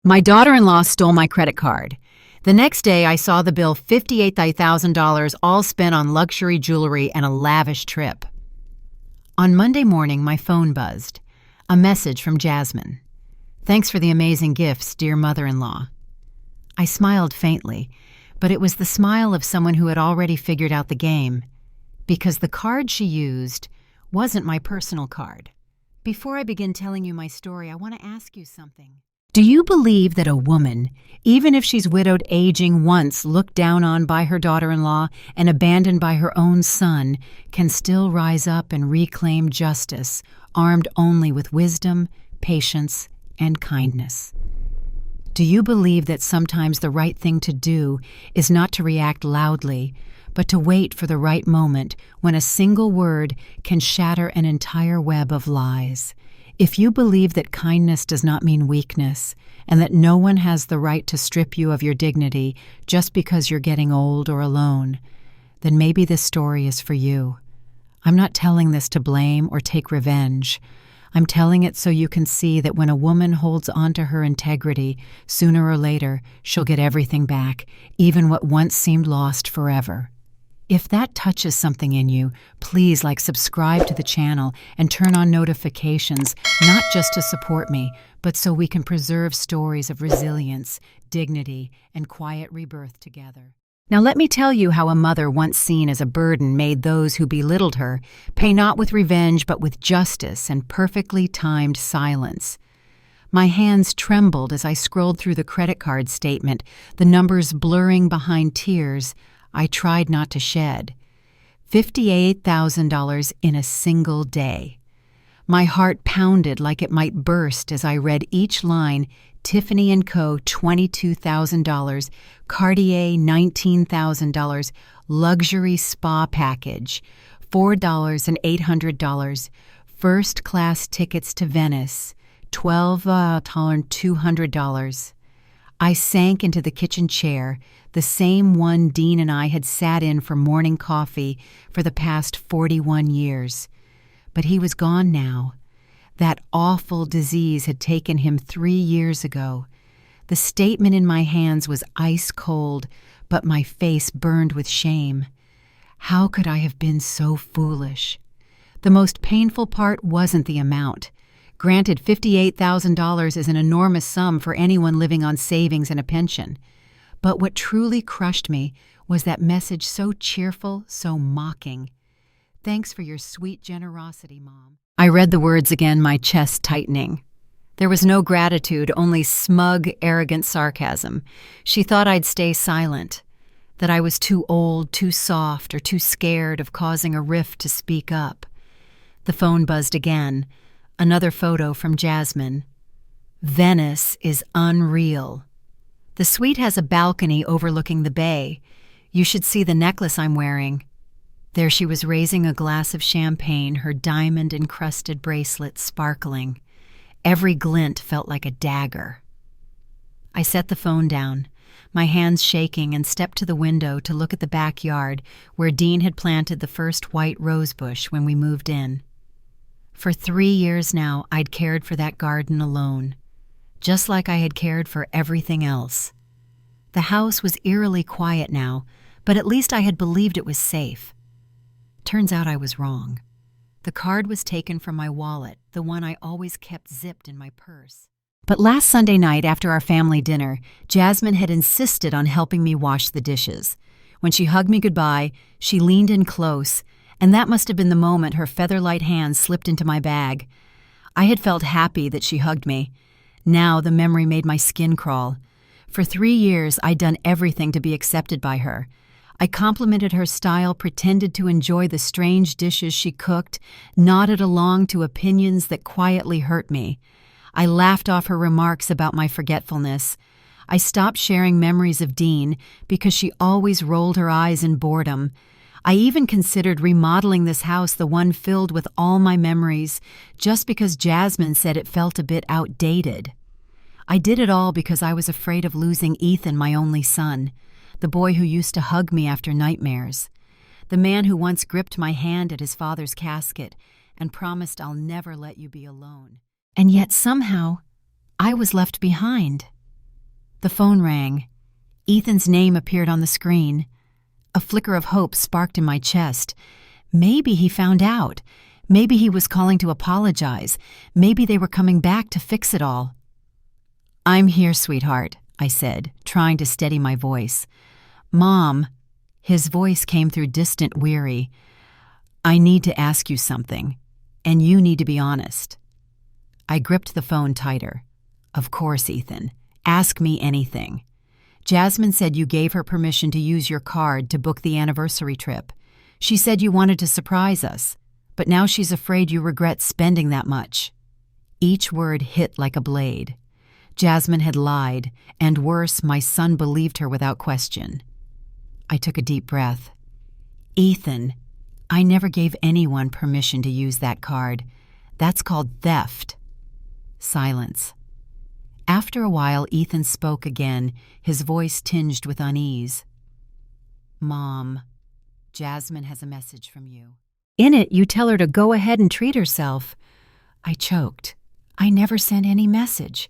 My daughter-in-law stole my credit card. The next day, I saw the bill, $58,000, all spent on luxury jewelry and a lavish trip. On Monday morning, my phone buzzed. A message from Jasmine. "Thanks for the amazing gifts, dear mother-in-law." I smiled faintly, but it was the smile of someone who had already figured out the game, because the card she used wasn't my personal card. Before I begin telling you my story, I want to ask you something. Do you believe that a woman, even if she's widowed, aging, once looked down on by her daughter-in-law and abandoned by her own son, can still rise up and reclaim justice, armed only with wisdom, patience, and kindness? Do you believe that sometimes the right thing to do is not to react loudly, but to wait for the right moment when a single word can shatter an entire web of lies? If you believe that kindness does not mean weakness, and that no one has the right to strip you of your dignity just because you're getting old or alone, then maybe this story is for you. I'm not telling this to blame or take revenge. I'm telling it so you can see that when a woman holds on to her integrity, sooner or later, she'll get everything back, even what once seemed lost forever. If that touches something in you, please subscribe to the channel and turn on notifications, not just to support me, but so we can preserve stories of resilience, dignity, and quiet rebirth together. Now let me tell you how a mother once seen as a burden made those who belittled her pay not with revenge but with justice and perfectly timed silence. My hands trembled as I scrolled through the credit card statement, the numbers blurring behind tears I tried not to shed. $58,000 in a single day. My heart pounded like it might burst as I read each line. Tiffany & Co. $22,000, Cartier $19,000, luxury spa package, $4,800, first-class tickets to Venice, $12,200. I sank into the kitchen chair, the same one Dean and I had sat in for morning coffee for the past 41 years. But he was gone now. That awful disease had taken him 3 years ago. The statement in my hands was ice cold, but my face burned with shame. How could I have been so foolish? The most painful part wasn't the amount. Granted, $58,000 is an enormous sum for anyone living on savings and a pension. But what truly crushed me was that message, so cheerful, so mocking. "Thanks for your sweet generosity, Mom." I read the words again, my chest tightening. There was no gratitude, only smug, arrogant sarcasm. She thought I'd stay silent, that I was too old, too soft, or too scared of causing a rift to speak up. The phone buzzed again. Another photo from Jasmine. "Venice is unreal. The suite has a balcony overlooking the bay. You should see the necklace I'm wearing." There she was raising a glass of champagne, her diamond-encrusted bracelet sparkling. Every glint felt like a dagger. I set the phone down, my hands shaking, and stepped to the window to look at the backyard where Dean had planted the first white rose bush when we moved in. For 3 years now, I'd cared for that garden alone, just like I had cared for everything else. The house was eerily quiet now, but at least I had believed it was safe. Turns out I was wrong. The card was taken from my wallet, the one I always kept zipped in my purse. But last Sunday night, after our family dinner, Jasmine had insisted on helping me wash the dishes. When she hugged me goodbye, she leaned in close, and that must have been the moment her feather-light hand slipped into my bag. I had felt happy that she hugged me. Now the memory made my skin crawl. For 3 years, I'd done everything to be accepted by her. I complimented her style, pretended to enjoy the strange dishes she cooked, nodded along to opinions that quietly hurt me. I laughed off her remarks about my forgetfulness. I stopped sharing memories of Dean because she always rolled her eyes in boredom. I even considered remodeling this house, the one filled with all my memories, just because Jasmine said it felt a bit outdated. I did it all because I was afraid of losing Ethan, my only son, the boy who used to hug me after nightmares, the man who once gripped my hand at his father's casket and promised, "I'll never let you be alone." And yet somehow, I was left behind. The phone rang. Ethan's name appeared on the screen. A flicker of hope sparked in my chest. Maybe he found out. Maybe he was calling to apologize. Maybe they were coming back to fix it all. "I'm here, sweetheart," I said, trying to steady my voice. "Mom," his voice came through distant, weary. "I need to ask you something, and you need to be honest." I gripped the phone tighter. "Of course, Ethan. Ask me anything. Jasmine said you gave her permission to use your card to book the anniversary trip. She said you wanted to surprise us, but now she's afraid you regret spending that much." Each word hit like a blade. Jasmine had lied, and worse, my son believed her without question. I took a deep breath. "Ethan, I never gave anyone permission to use that card. That's called theft." Silence. After a while, Ethan spoke again, his voice tinged with unease. "Mom, Jasmine has a message from you. In it, you tell her to go ahead and treat herself." I choked. "I never sent any message.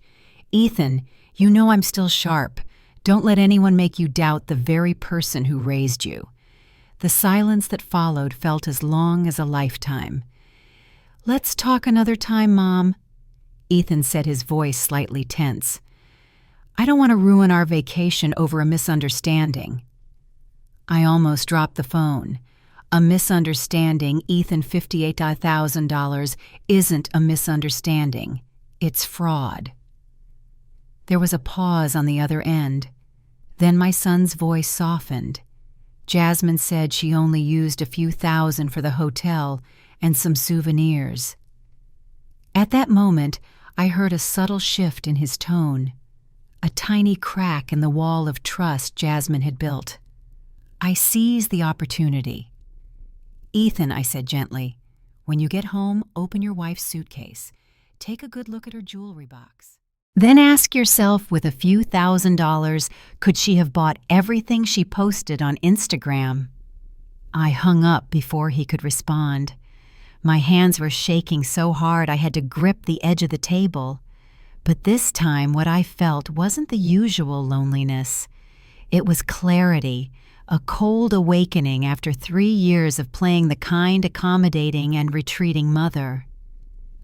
Ethan, you know I'm still sharp. Don't let anyone make you doubt the very person who raised you." The silence that followed felt as long as a lifetime. "Let's talk another time, Mom," Ethan said, his voice slightly tense. "I don't want to ruin our vacation over a misunderstanding." I almost dropped the phone. A misunderstanding, Ethan, $58,000, isn't a misunderstanding. It's fraud. There was a pause on the other end. Then my son's voice softened. Jasmine said she only used a few thousand for the hotel and some souvenirs. At that moment, I heard a subtle shift in his tone, a tiny crack in the wall of trust Jasmine had built. I seized the opportunity. "Ethan," I said gently, "when you get home, open your wife's suitcase. Take a good look at her jewelry box. Then ask yourself, with a few $1,000s, could she have bought everything she posted on Instagram?" I hung up before he could respond. My hands were shaking so hard I had to grip the edge of the table. But this time what I felt wasn't the usual loneliness. It was clarity, a cold awakening after 3 years of playing the kind, accommodating, and retreating mother.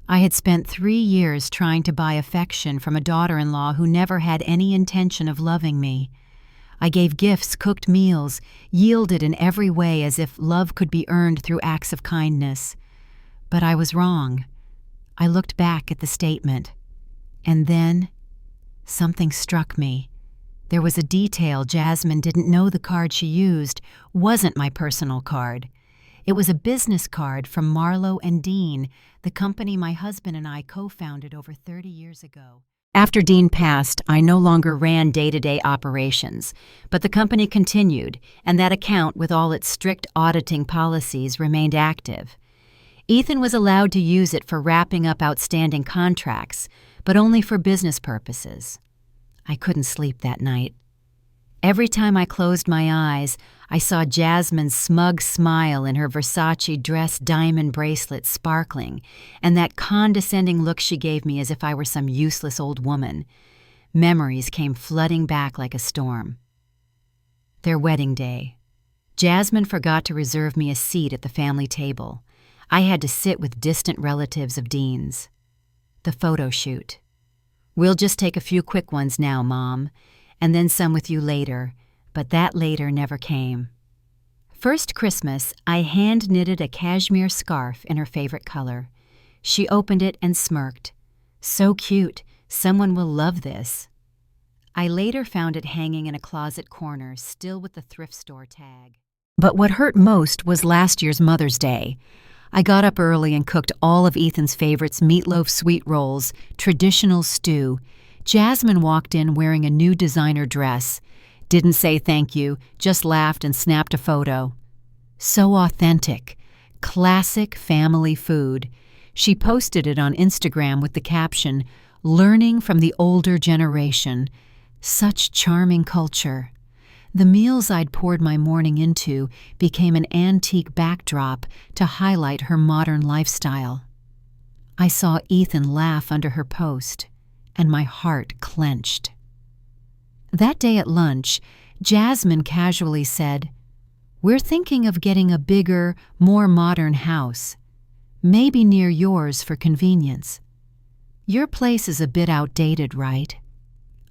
I had spent 3 years trying to buy affection from a daughter-in-law who never had any intention of loving me. I gave gifts, cooked meals, yielded in every way as if love could be earned through acts of kindness. But I was wrong. I looked back at the statement. And then something struck me. There was a detail Jasmine didn't know the card she used wasn't my personal card. It was a business card from Marlowe and Dean, the company my husband and I co-founded over 30 years ago. After Dean passed, I no longer ran day-to-day operations, but the company continued, and that account, with all its strict auditing policies, remained active. Ethan was allowed to use it for wrapping up outstanding contracts, but only for business purposes. I couldn't sleep that night. Every time I closed my eyes, I saw Jasmine's smug smile in her Versace dress diamond bracelet sparkling, and that condescending look she gave me as if I were some useless old woman. Memories came flooding back like a storm. Their wedding day. Jasmine forgot to reserve me a seat at the family table. I had to sit with distant relatives of Dean's. The photo shoot. "We'll just take a few quick ones now, Mom, and then some with you later," but that later never came. First Christmas, I hand-knitted a cashmere scarf in her favorite color. She opened it and smirked. "So cute. Someone will love this." I later found it hanging in a closet corner, still with the thrift store tag. But what hurt most was last year's Mother's Day. I got up early and cooked all of Ethan's favorites: meatloaf sweet rolls, traditional stew. Jasmine walked in wearing a new designer dress. Didn't say thank you, just laughed and snapped a photo. So authentic. Classic family food. She posted it on Instagram with the caption, "Learning from the older generation." Such charming culture. The meals I'd poured my morning into became an antique backdrop to highlight her modern lifestyle. I saw Ethan laugh under her post, and my heart clenched. That day at lunch, Jasmine casually said, "We're thinking of getting a bigger, more modern house. Maybe near yours for convenience. Your place is a bit outdated, right?"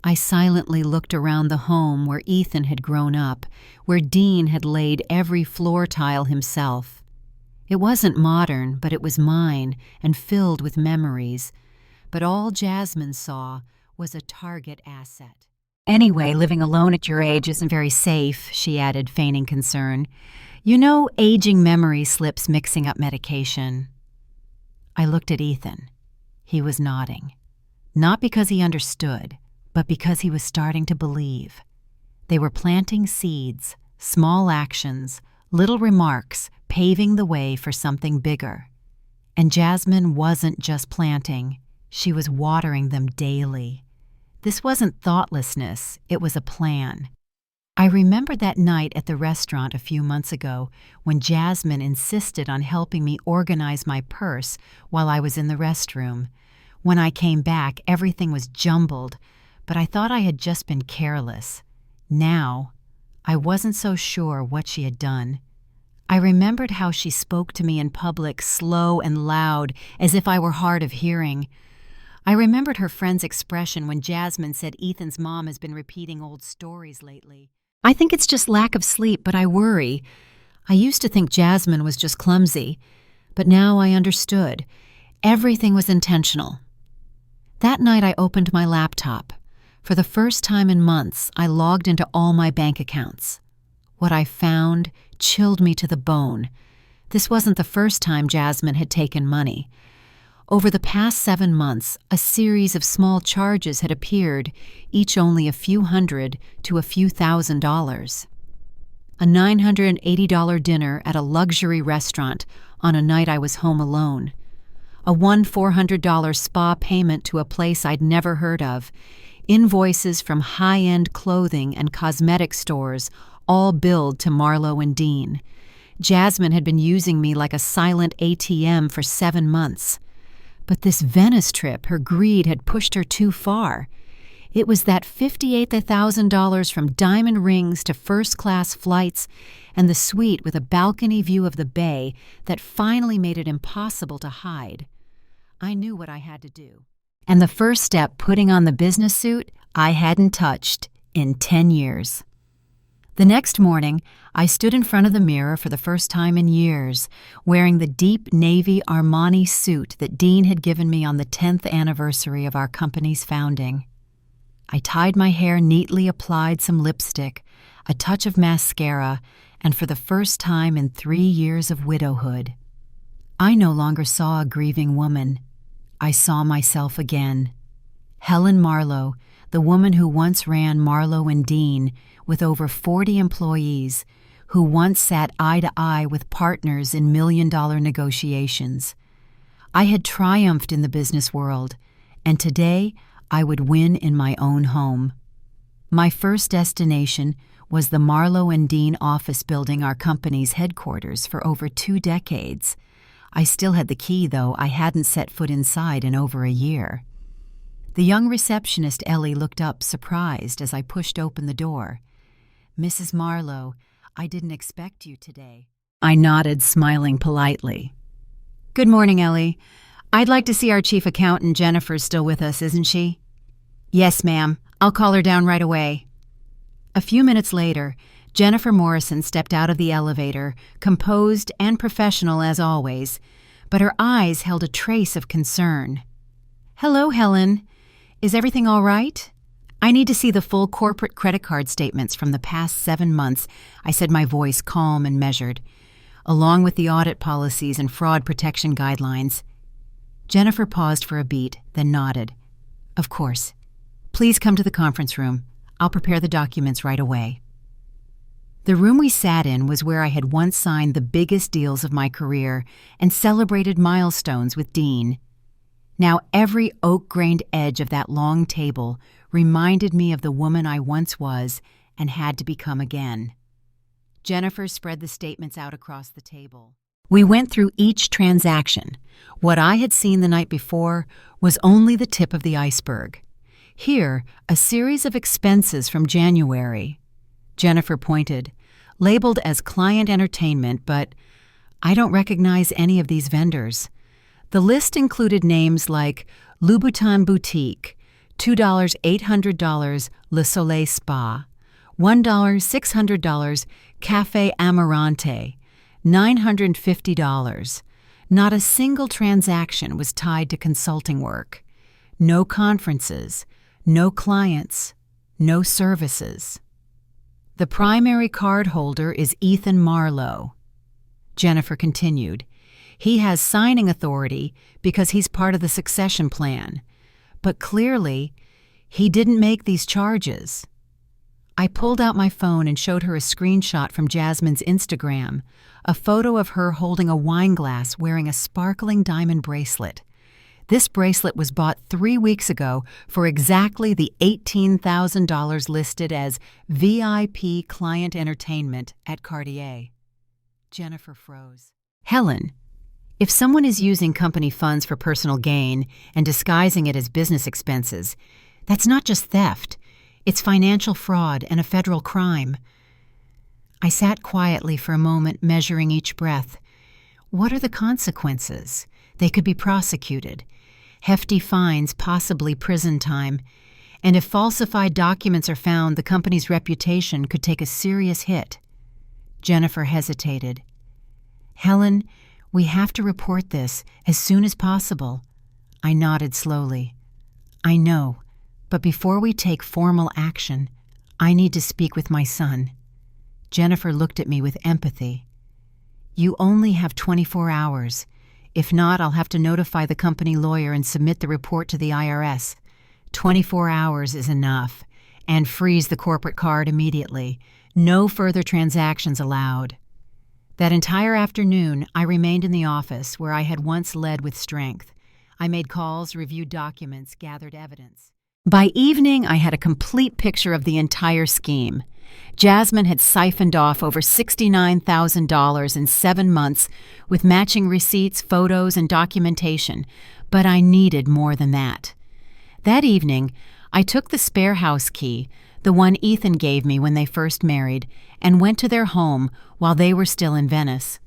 I silently looked around the home where Ethan had grown up, where Dean had laid every floor tile himself. It wasn't modern, but it was mine and filled with memories. But all Jasmine saw was a Target asset. "Anyway, living alone at your age isn't very safe," she added, feigning concern. "You know, aging memory slips mixing up medication." I looked at Ethan. He was nodding. Not because he understood, but because he was starting to believe. They were planting seeds, small actions, little remarks, paving the way for something bigger. And Jasmine wasn't just planting, she was watering them daily. This wasn't thoughtlessness, it was a plan. I remembered that night at the restaurant a few months ago when Jasmine insisted on helping me organize my purse while I was in the restroom. When I came back, everything was jumbled, but I thought I had just been careless. Now, I wasn't so sure what she had done. I remembered how she spoke to me in public, slow and loud, as if I were hard of hearing. I remembered her friend's expression when Jasmine said Ethan's mom has been repeating old stories lately. "I think it's just lack of sleep, but I worry." I used to think Jasmine was just clumsy, but now I understood. Everything was intentional. That night I opened my laptop. For the first time in months, I logged into all my bank accounts. What I found chilled me to the bone. This wasn't the first time Jasmine had taken money. Over the past 7 months, a series of small charges had appeared, each only a few hundred to a few $1,000s. A $980 dinner at a luxury restaurant on a night I was home alone. A $400 spa payment to a place I'd never heard of. Invoices from high-end clothing and cosmetic stores, all billed to Marlowe and Dean. Jasmine had been using me like a silent ATM for 7 months. But this Venice trip, her greed had pushed her too far. It was that $58,000 from diamond rings to first-class flights and the suite with a balcony view of the bay that finally made it impossible to hide. I knew what I had to do. And the first step, putting on the business suit, I hadn't touched in 10 years. The next morning, I stood in front of the mirror for the first time in years, wearing the deep navy Armani suit that Dean had given me on the 10th anniversary of our company's founding. I tied my hair neatly, applied some lipstick, a touch of mascara, and for the first time in 3 years of widowhood, I no longer saw a grieving woman. I saw myself again. Helen Marlowe, the woman who once ran Marlowe and Dean, with over 40 employees, who once sat eye to eye with partners in million-dollar negotiations. I had triumphed in the business world, and today I would win in my own home. My first destination was the Marlowe and Dean office building, our company's headquarters, for over 2 decades. I still had the key, though I hadn't set foot inside in over a year. The young receptionist Ellie looked up, surprised, as I pushed open the door. "Mrs. Marlowe, I didn't expect you today." I nodded, smiling politely. "Good morning, Ellie. I'd like to see our chief accountant. Jennifer's still with us, isn't she?" "Yes, ma'am. I'll call her down right away." A few minutes later, Jennifer Morrison stepped out of the elevator, composed and professional as always, but her eyes held a trace of concern. "Hello, Helen. Is everything all right? I need to see the full corporate credit card statements from the past 7 months," I said, my voice calm and measured, "along with the audit policies and fraud protection guidelines." Jennifer paused for a beat, then nodded. "Of course. Please come to the conference room. I'll prepare the documents right away." The room we sat in was where I had once signed the biggest deals of my career and celebrated milestones with Dean. Now every oak-grained edge of that long table reminded me of the woman I once was and had to become again. Jennifer spread the statements out across the table. We went through each transaction. What I had seen the night before was only the tip of the iceberg. Here, a series of expenses from January. Jennifer pointed, labeled as client entertainment, but I don't recognize any of these vendors. The list included names like Louboutin Boutique, $2 $800 Le Soleil Spa, $1 $600 Cafe Amarante, $950. Not a single transaction was tied to consulting work. No conferences, no clients, no services. The primary cardholder is Helen Marlowe. Jennifer continued. He has signing authority because he's part of the succession plan. But clearly, he didn't make these charges. I pulled out my phone and showed her a screenshot from Jasmine's Instagram, a photo of her holding a wine glass wearing a sparkling diamond bracelet. This bracelet was bought 3 weeks ago for exactly the $18,000 listed as VIP client entertainment at Cartier. Jennifer froze. Helen, if someone is using company funds for personal gain and disguising it as business expenses, that's not just theft. It's financial fraud and a federal crime. I sat quietly for a moment, measuring each breath. What are the consequences? They could be prosecuted. Hefty fines, possibly prison time. And if falsified documents are found, the company's reputation could take a serious hit. Jennifer hesitated. Helen, we have to report this as soon as possible. I nodded slowly. I know, but before we take formal action, I need to speak with my son. Jennifer looked at me with empathy. You only have 24 hours. If not, I'll have to notify the company lawyer and submit the report to the IRS. 24 hours is enough. And freeze the corporate card immediately. No further transactions allowed. That entire afternoon, I remained in the office where I had once led with strength. I made calls, reviewed documents, gathered evidence. By evening, I had a complete picture of the entire scheme. Jasmine had siphoned off over $69,000 in 7 months with matching receipts, photos, and documentation, but I needed more than that. That evening, I took the spare house key, the one Ethan gave me when they first married, and went to their home while they were still in Venice.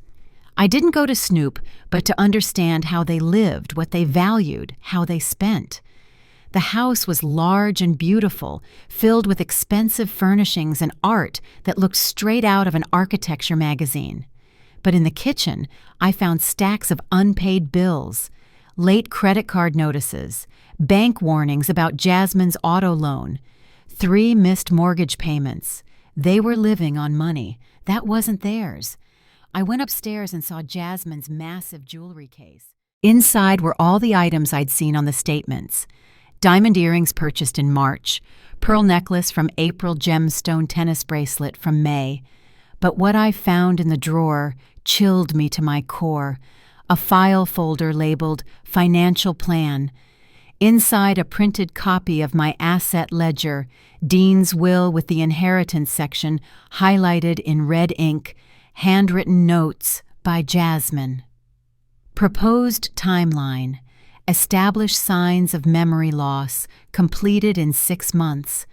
I didn't go to snoop, but to understand how they lived, what they valued, how they spent. The house was large and beautiful, filled with expensive furnishings and art that looked straight out of an architecture magazine. But in the kitchen, I found stacks of unpaid bills, late credit card notices, bank warnings about Jasmine's auto loan, 3 missed mortgage payments. They were living on money. That wasn't theirs. I went upstairs and saw Jasmine's massive jewelry case. Inside were all the items I'd seen on the statements. Diamond earrings purchased in March, pearl necklace from April, gemstone tennis bracelet from May. But what I found in the drawer chilled me to my core. A file folder labeled Financial Plan. Inside, a printed copy of my asset ledger, Dean's will with the inheritance section highlighted in red ink, handwritten notes by Jasmine. Proposed timeline. Establish signs of memory loss, completed in 6 months.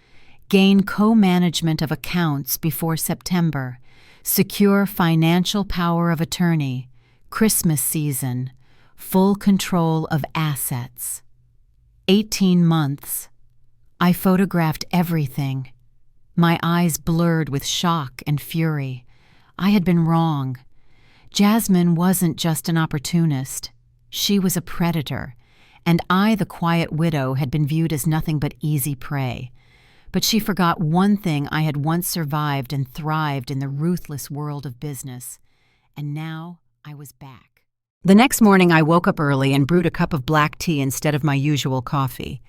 Gain co-management of accounts before September. Secure financial power of attorney. Christmas season. Full control of assets. 18 months. I photographed everything. My eyes blurred with shock and fury. I had been wrong. Jasmine wasn't just an opportunist. She was a predator. And I, the quiet widow, had been viewed as nothing but easy prey. But she forgot one thing I had once survived and thrived in the ruthless world of business. And now I was back. The next morning I woke up early and brewed a cup of black tea instead of my usual coffee.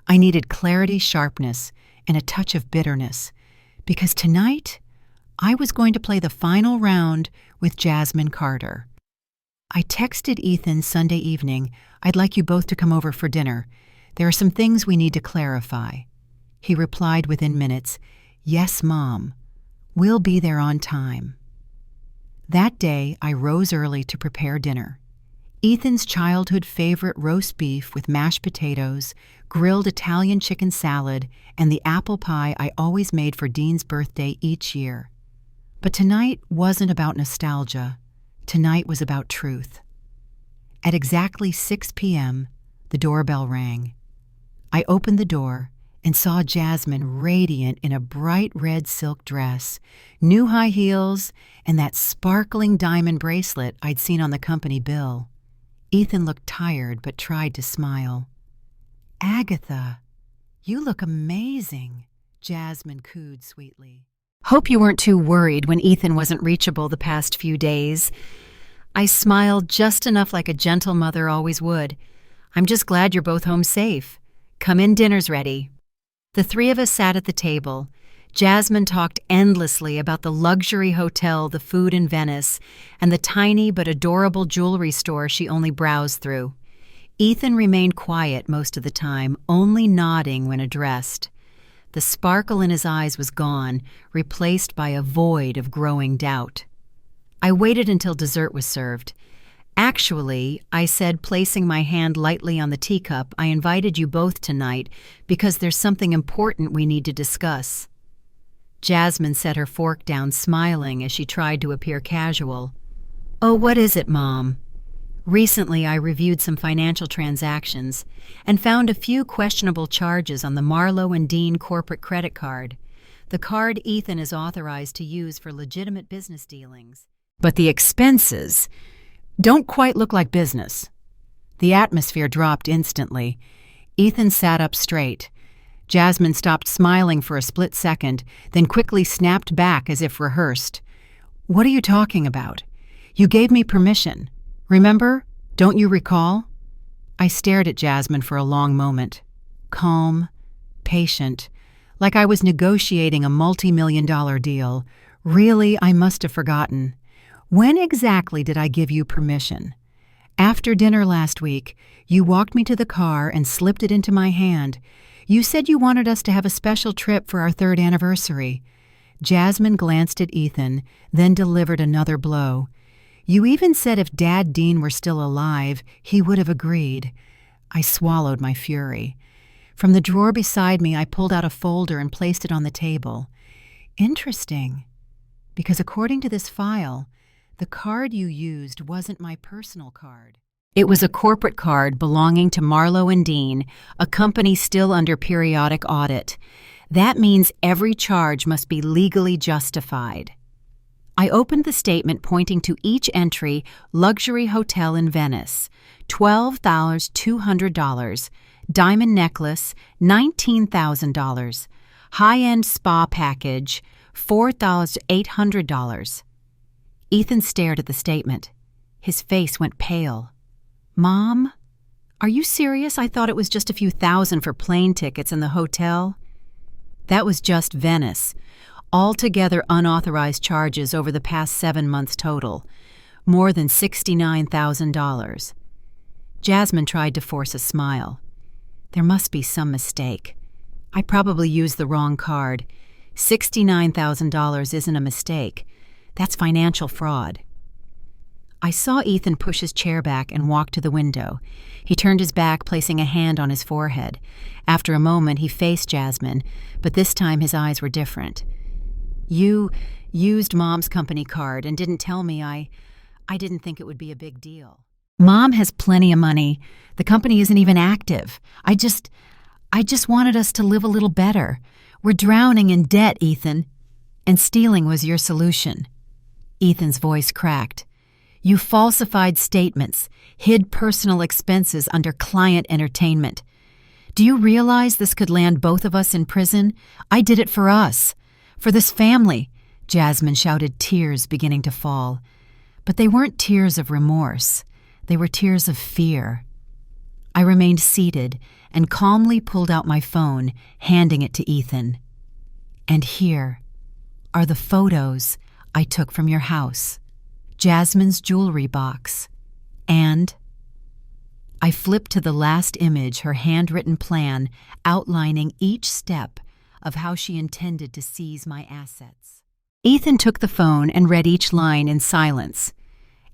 I needed clarity, sharpness, and a touch of bitterness. Because tonight, I was going to play the final round with Jasmine Carter. I texted Ethan Sunday evening, I'd like you both to come over for dinner. There are some things we need to clarify. He replied within minutes, Yes, Mom. We'll be there on time. That day, I rose early to prepare dinner. Ethan's childhood favorite roast beef with mashed potatoes, grilled Italian chicken salad, and the apple pie I always made for Dean's birthday each year. But tonight wasn't about nostalgia. Tonight was about truth. At exactly 6 p.m., the doorbell rang. I opened the door and saw Jasmine radiant in a bright red silk dress, new high heels, and that sparkling diamond bracelet I'd seen on the company bill. Ethan looked tired but tried to smile. "Agatha, you look amazing," Jasmine cooed sweetly. "Hope you weren't too worried when Ethan wasn't reachable the past few days." I smiled just enough like a gentle mother always would. "I'm just glad you're both home safe. Come in, dinner's ready." The three of us sat at the table. Jasmine talked endlessly about the luxury hotel, the food in Venice, and the tiny but adorable jewelry store she only browsed through. Ethan remained quiet most of the time, only nodding when addressed. The sparkle in his eyes was gone, replaced by a void of growing doubt. I waited until dessert was served. "Actually," I said, placing my hand lightly on the teacup, "I invited you both tonight because there's something important we need to discuss." Jasmine set her fork down, smiling as she tried to appear casual. "Oh, what is it, Mom?" "Recently, I reviewed some financial transactions and found a few questionable charges on the Marlowe and Dean corporate credit card, the card Ethan is authorized to use for legitimate business dealings. But the expenses don't quite look like business." The atmosphere dropped instantly. Ethan sat up straight. Jasmine stopped smiling for a split second, then quickly snapped back as if rehearsed. "What are you talking about? You gave me permission. Remember? Don't you recall?" I stared at Jasmine for a long moment. Calm, patient, like I was negotiating a multi-million-dollar deal. Really, I must have forgotten. "When exactly did I give you permission?" "After dinner last week, you walked me to the car and slipped it into my hand. You said you wanted us to have a special trip for our 3rd anniversary. Jasmine glanced at Ethan, then delivered another blow. "You even said if Dad Dean were still alive, he would have agreed." I swallowed my fury. From the drawer beside me, I pulled out a folder and placed it on the table. "Interesting, because according to this file, the card you used wasn't my personal card. It was a corporate card belonging to Marlowe and Dean, a company still under periodic audit. That means every charge must be legally justified." I opened the statement pointing to each entry: luxury hotel in Venice, $12,200, diamond necklace, $19,000, high-end spa package, $4,800. Ethan stared at the statement. His face went pale. "Mom, are you serious? I thought it was just a few thousand for plane tickets and the hotel." "That was just Venice. Altogether unauthorized charges over the past 7 months total. More than $69,000. Jasmine tried to force a smile. "There must be some mistake. I probably used the wrong card. $69,000 isn't a mistake. That's financial fraud." I saw Ethan push his chair back and walk to the window. He turned his back, placing a hand on his forehead. After a moment, he faced Jasmine, but this time his eyes were different. "You used Mom's company card and didn't tell me. I didn't think it would be a big deal. Mom has plenty of money. The company isn't even active. I just wanted us to live a little better. We're drowning in debt, Ethan. And stealing was your solution." Ethan's voice cracked. "You falsified statements, hid personal expenses under client entertainment. Do you realize this could land both of us in prison? I did it for us, for this family," Jasmine shouted, tears beginning to fall. But they weren't tears of remorse. They were tears of fear. I remained seated and calmly pulled out my phone, handing it to Ethan. "And here are the photos I took from your house, Jasmine's jewelry box, and—" I flipped to the last image, her handwritten plan outlining each step of how she intended to seize my assets. Ethan took the phone and read each line in silence.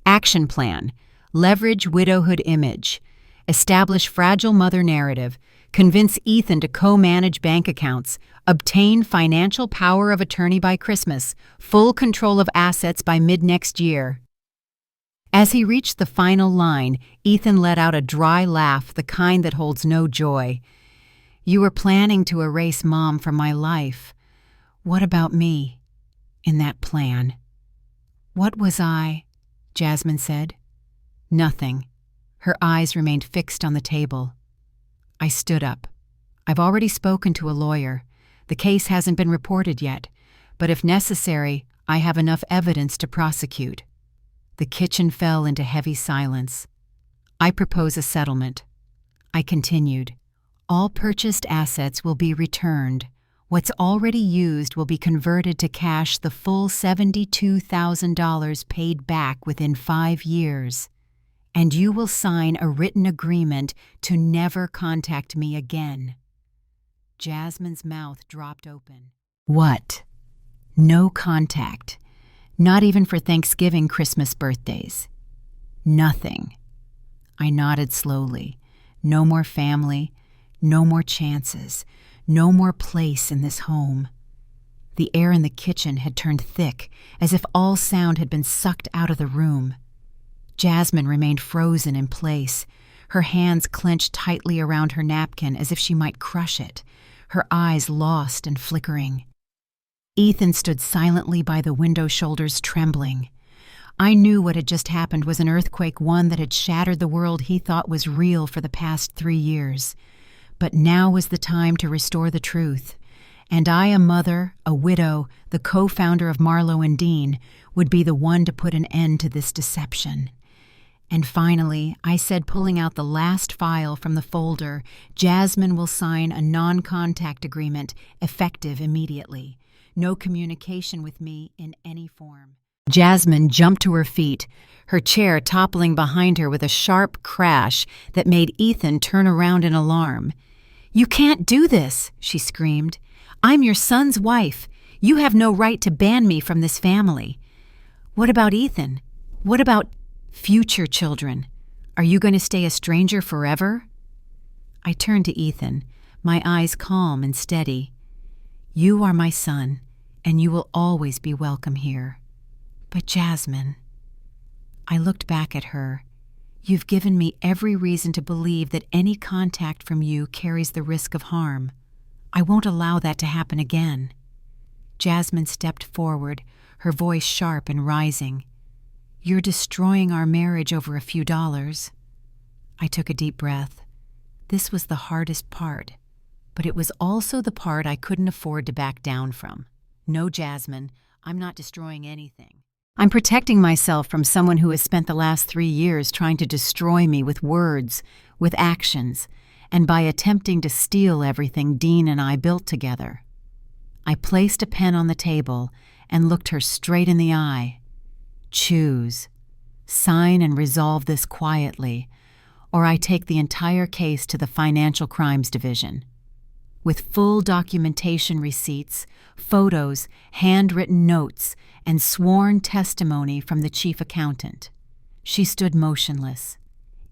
"Action plan. Leverage widowhood image. Establish fragile mother narrative. convince Ethan to co-manage bank accounts, obtain financial power of attorney by Christmas, full control of assets by mid-next year. As he reached the final line, Ethan let out a dry laugh, the kind that holds no joy. You were planning to erase Mom from my life. What about me in that plan? What was I? Jasmine said. Nothing. Her eyes remained fixed on the table. I stood up. I've already spoken to a lawyer. The case hasn't been reported yet, but if necessary, I have enough evidence to prosecute. The kitchen fell into heavy silence. I propose a settlement. I continued. All purchased assets will be returned. What's already used will be converted to cash, the full $72,000 paid back within 5 years. And you will sign a written agreement to never contact me again. Jasmine's mouth dropped open. What? No contact. Not even for Thanksgiving, Christmas, birthdays. Nothing. I nodded slowly. No more family, no more chances, no more place in this home. The air in the kitchen had turned thick, as if all sound had been sucked out of the room. Jasmine remained frozen in place, her hands clenched tightly around her napkin as if she might crush it, her eyes lost and flickering. Ethan stood silently by the window shoulders, trembling. I knew what had just happened was an earthquake, one that had shattered the world he thought was real for the past 3 years. But now was the time to restore the truth. And I, a mother, a widow, the co-founder of Marlowe and Dean, would be the one to put an end to this deception. And finally, I said, pulling out the last file from the folder, Jasmine will sign a non-contact agreement, effective immediately. No communication with me in any form. Jasmine jumped to her feet, her chair toppling behind her with a sharp crash that made Ethan turn around in alarm. You can't do this, she screamed. I'm your son's wife. You have no right to ban me from this family. What about Ethan? What about future children? Are you going to stay a stranger forever? I turned to Ethan, my eyes calm and steady. You are my son, and you will always be welcome here. But Jasmine, I looked back at her. You've given me every reason to believe that any contact from you carries the risk of harm. I won't allow that to happen again. Jasmine stepped forward, her voice sharp and rising. You're destroying our marriage over a few dollars. I took a deep breath. This was the hardest part, but it was also the part I couldn't afford to back down from. No, Jasmine, I'm not destroying anything. I'm protecting myself from someone who has spent the last 3 years trying to destroy me with words, with actions, and by attempting to steal everything Dean and I built together. I placed a pen on the table and looked her straight in the eye. Choose. Sign and resolve this quietly, or I take the entire case to the Financial Crimes Division. With full documentation receipts, photos, handwritten notes, and sworn testimony from the chief accountant. She stood motionless.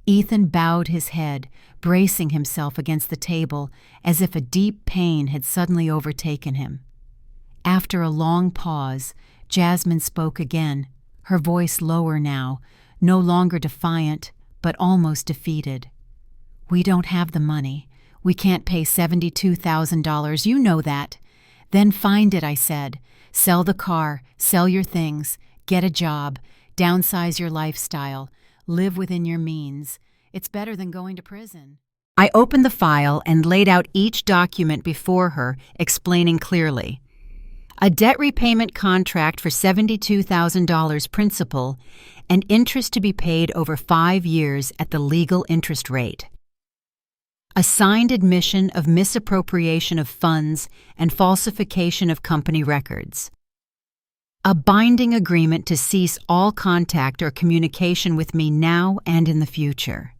Ethan bowed his head, bracing himself against the table as if a deep pain had suddenly overtaken him. After a long pause, Jasmine spoke again, her voice lower now, no longer defiant, but almost defeated. We don't have the money. We can't pay $72,000, you know that. Then find it, I said. Sell the car, sell your things, get a job, downsize your lifestyle, live within your means. It's better than going to prison. I opened the file and laid out each document before her, explaining clearly. A debt repayment contract for $72,000 principal and interest to be paid over 5 years at the legal interest rate. A signed admission of misappropriation of funds and falsification of company records. A binding agreement to cease all contact or communication with me now and in the future.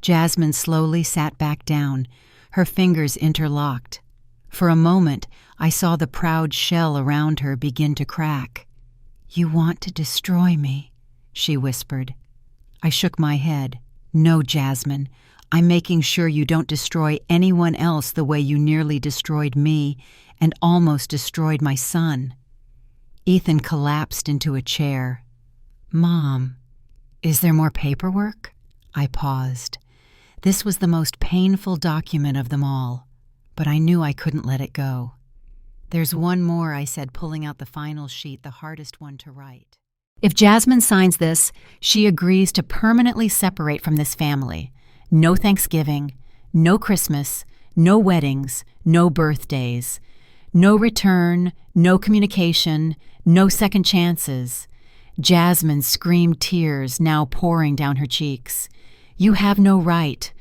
Jasmine slowly sat back down, her fingers interlocked. For a moment, I saw the proud shell around her begin to crack. You want to destroy me, she whispered. I shook my head. No, Jasmine, I'm making sure you don't destroy anyone else the way you nearly destroyed me and almost destroyed my son." Ethan collapsed into a chair. "Mom, is there more paperwork?" I paused. This was the most painful document of them all, but I knew I couldn't let it go. "There's one more," I said, pulling out the final sheet, the hardest one to write. "If Jasmine signs this, she agrees to permanently separate from this family. No Thanksgiving, no Christmas, no weddings, no birthdays, no return, no communication, no second chances." Jasmine screamed, tears now pouring down her cheeks. "You have no right.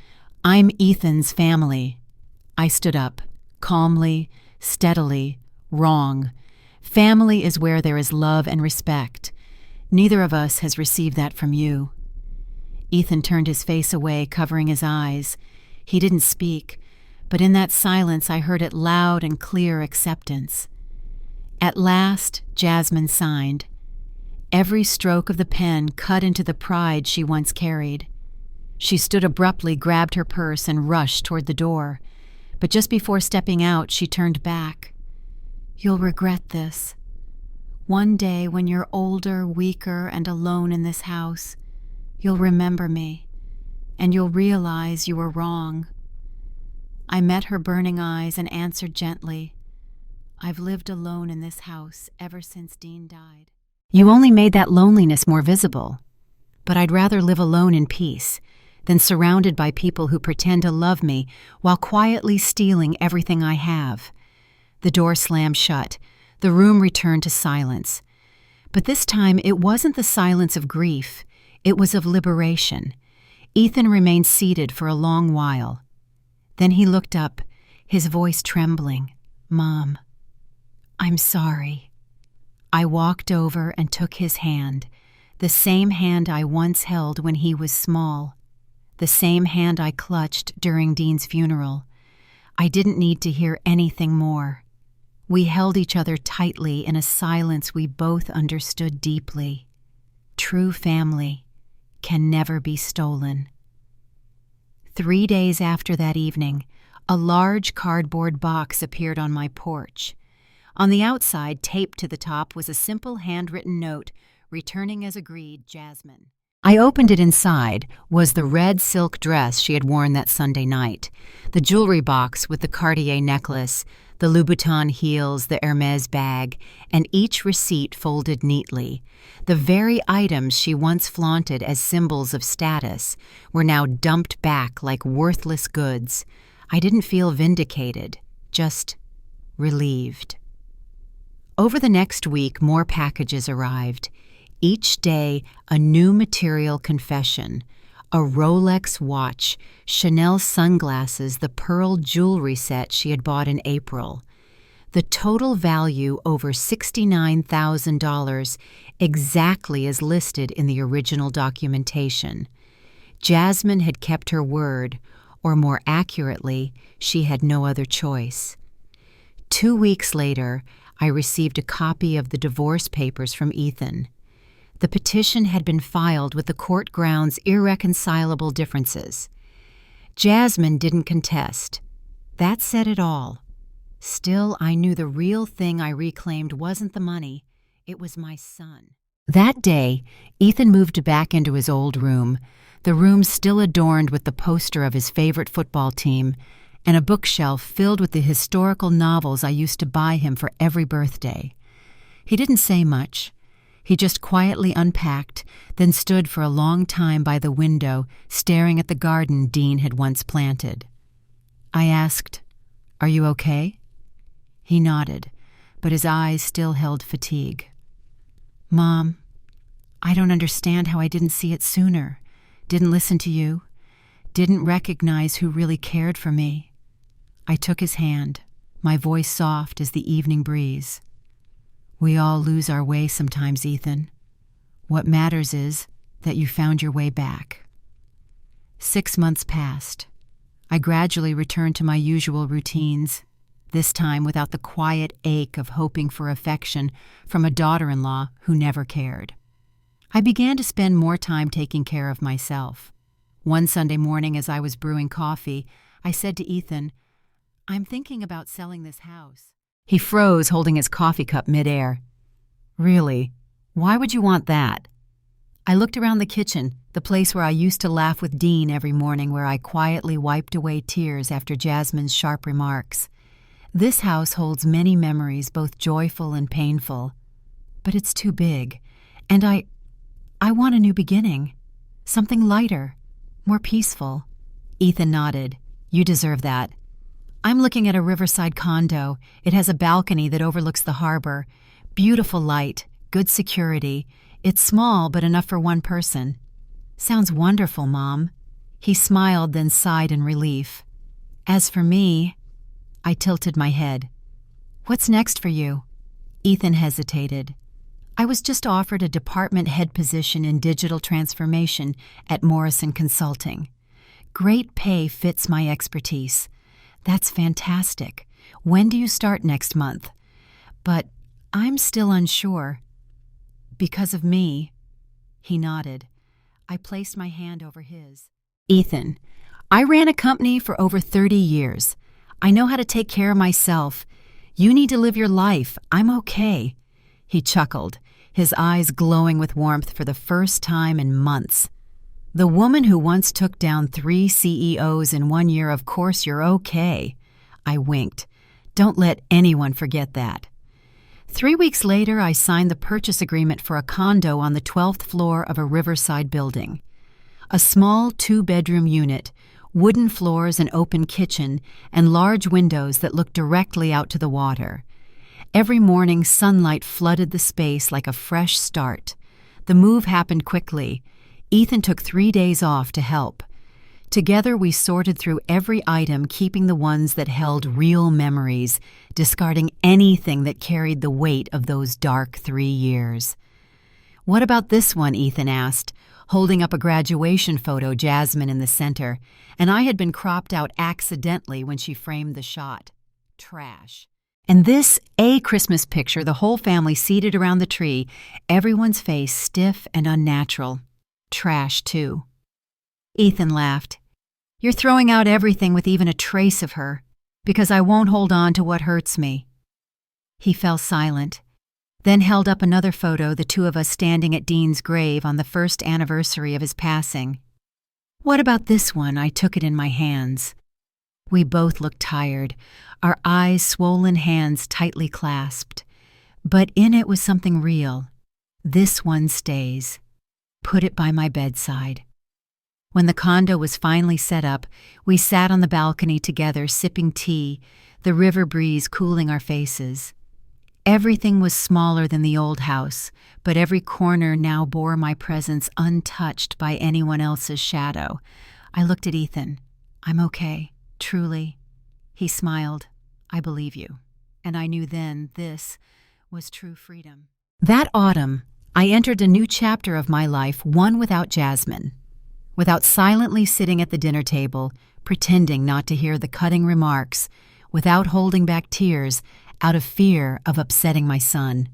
I'm Ethan's family." I stood up, calmly, steadily. "Wrong. Family is where there is love and respect. Neither of us has received that from you." Ethan turned his face away, covering his eyes. He didn't speak, but in that silence I heard it loud and clear acceptance. At last, Jasmine signed. Every stroke of the pen cut into the pride she once carried. She stood abruptly, grabbed her purse, and rushed toward the door. But just before stepping out, she turned back. "You'll regret this. One day when you're older, weaker, and alone in this house, you'll remember me, and you'll realize you were wrong." I met her burning eyes and answered gently, "I've lived alone in this house ever since Dean died." "You only made that loneliness more visible. But I'd rather live alone in peace than surrounded by people who pretend to love me while quietly stealing everything I have." The door slammed shut. The room returned to silence. But this time it wasn't the silence of grief. It was of liberation. Ethan remained seated for a long while. Then he looked up, his voice trembling. "Mom, I'm sorry." I walked over and took his hand, the same hand I once held when he was small, the same hand I clutched during Dean's funeral. I didn't need to hear anything more. We held each other tightly in a silence we both understood deeply. True family can never be stolen. 3 days after that evening, a large cardboard box appeared on my porch. On the outside, taped to the top, was a simple handwritten note, returning as agreed, Jasmine. I opened it. Inside was the red silk dress she had worn that Sunday night, the jewelry box with the Cartier necklace, the Louboutin heels, the Hermès bag, and each receipt folded neatly. The very items she once flaunted as symbols of status were now dumped back like worthless goods. I didn't feel vindicated, just relieved. Over the next week, more packages arrived. Each day, a new material confession. A Rolex watch, Chanel sunglasses, the pearl jewelry set she had bought in April. The total value over $69,000, exactly as listed in the original documentation. Jasmine had kept her word, or more accurately, she had no other choice. 2 weeks later, I received a copy of the divorce papers from Ethan. The petition had been filed with the court grounds irreconcilable differences. Jasmine didn't contest. That said it all. Still, I knew the real thing I reclaimed wasn't the money. It was my son. That day, Ethan moved back into his old room, the room still adorned with the poster of his favorite football team and a bookshelf filled with the historical novels I used to buy him for every birthday. He didn't say much. He just quietly unpacked, then stood for a long time by the window, staring at the garden Dean had once planted. I asked, "Are you okay?" He nodded, but his eyes still held fatigue. "Mom, I don't understand how I didn't see it sooner, didn't listen to you, didn't recognize who really cared for me." I took his hand, my voice soft as the evening breeze. "We all lose our way sometimes, Ethan. What matters is that you found your way back." 6 months passed. I gradually returned to my usual routines, this time without the quiet ache of hoping for affection from a daughter-in-law who never cared. I began to spend more time taking care of myself. One Sunday morning as I was brewing coffee, I said to Ethan, "I'm thinking about selling this house." He froze, holding his coffee cup midair. "Really? Why would you want that?" I looked around the kitchen, the place where I used to laugh with Dean every morning, where I quietly wiped away tears after Jasmine's sharp remarks. This house holds many memories, both joyful and painful. But it's too big, and I want a new beginning. Something lighter, more peaceful. Ethan nodded. "You deserve that." "I'm looking at a riverside condo. It has a balcony that overlooks the harbor. Beautiful light, good security. It's small, but enough for one person." "Sounds wonderful, Mom." He smiled, then sighed in relief. "As for me," I tilted my head. "What's next for you?" Ethan hesitated. "I was just offered a department head position in digital transformation at Morrison Consulting. Great pay fits my expertise." "That's fantastic. When do you start next month?" "But I'm still unsure." "Because of me?" He nodded. I placed my hand over his. "Ethan, I ran a company for over 30 years. I know how to take care of myself. You need to live your life. I'm okay." He chuckled, his eyes glowing with warmth for the first time in months. "The woman who once took down 3 CEOs in 1 year, of course you're okay." I winked. "Don't let anyone forget that." 3 weeks later, I signed the purchase agreement for a condo on the 12th floor of a riverside building. A small 2-bedroom unit, wooden floors, an open kitchen, and large windows that looked directly out to the water. Every morning, sunlight flooded the space like a fresh start. The move happened quickly. Ethan took 3 days off to help. Together, we sorted through every item, keeping the ones that held real memories, discarding anything that carried the weight of those dark 3 years. "What about this one?" Ethan asked, holding up a graduation photo, Jasmine in the center, and I had been cropped out accidentally when she framed the shot. Trash. And this, a Christmas picture, the whole family seated around the tree, everyone's face stiff and unnatural. Trash, too. Ethan laughed. "You're throwing out everything with even a trace of her, because I won't hold on to what hurts me." He fell silent, then held up another photo, the two of us standing at Dean's grave on the first anniversary of his passing. "What about this one?" I took it in my hands. We both looked tired, our eyes swollen, hands tightly clasped. But in it was something real. "This one stays." Put it by my bedside. When the condo was finally set up, we sat on the balcony together, sipping tea, the river breeze cooling our faces. Everything was smaller than the old house, but every corner now bore my presence untouched by anyone else's shadow. I looked at Ethan. "I'm okay, truly." He smiled. "I believe you." And I knew then this was true freedom. That autumn, I entered a new chapter of my life, one without Jasmine. Without silently sitting at the dinner table, pretending not to hear the cutting remarks, without holding back tears out of fear of upsetting my son.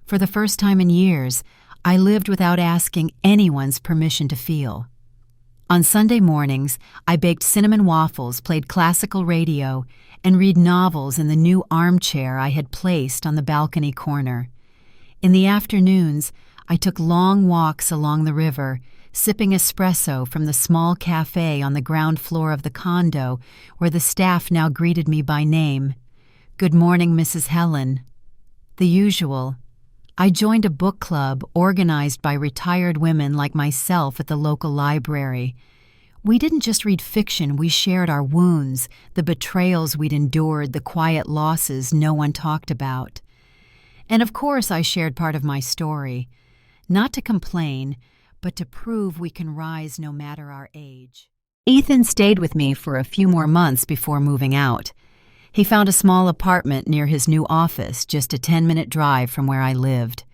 For the first time in years, I lived without asking anyone's permission to feel. On Sunday mornings, I baked cinnamon waffles, played classical radio, and read novels in the new armchair I had placed on the balcony corner. In the afternoons, I took long walks along the river, sipping espresso from the small cafe on the ground floor of the condo, where the staff now greeted me by name. "Good morning, Mrs. Helen." The usual. I joined a book club organized by retired women like myself at the local library. We didn't just read fiction, we shared our wounds, the betrayals we'd endured, the quiet losses no one talked about. And of course I shared part of my story, not to complain, but to prove we can rise no matter our age. Ethan stayed with me for a few more months before moving out. He found a small apartment near his new office, just a 10-minute drive from where I lived.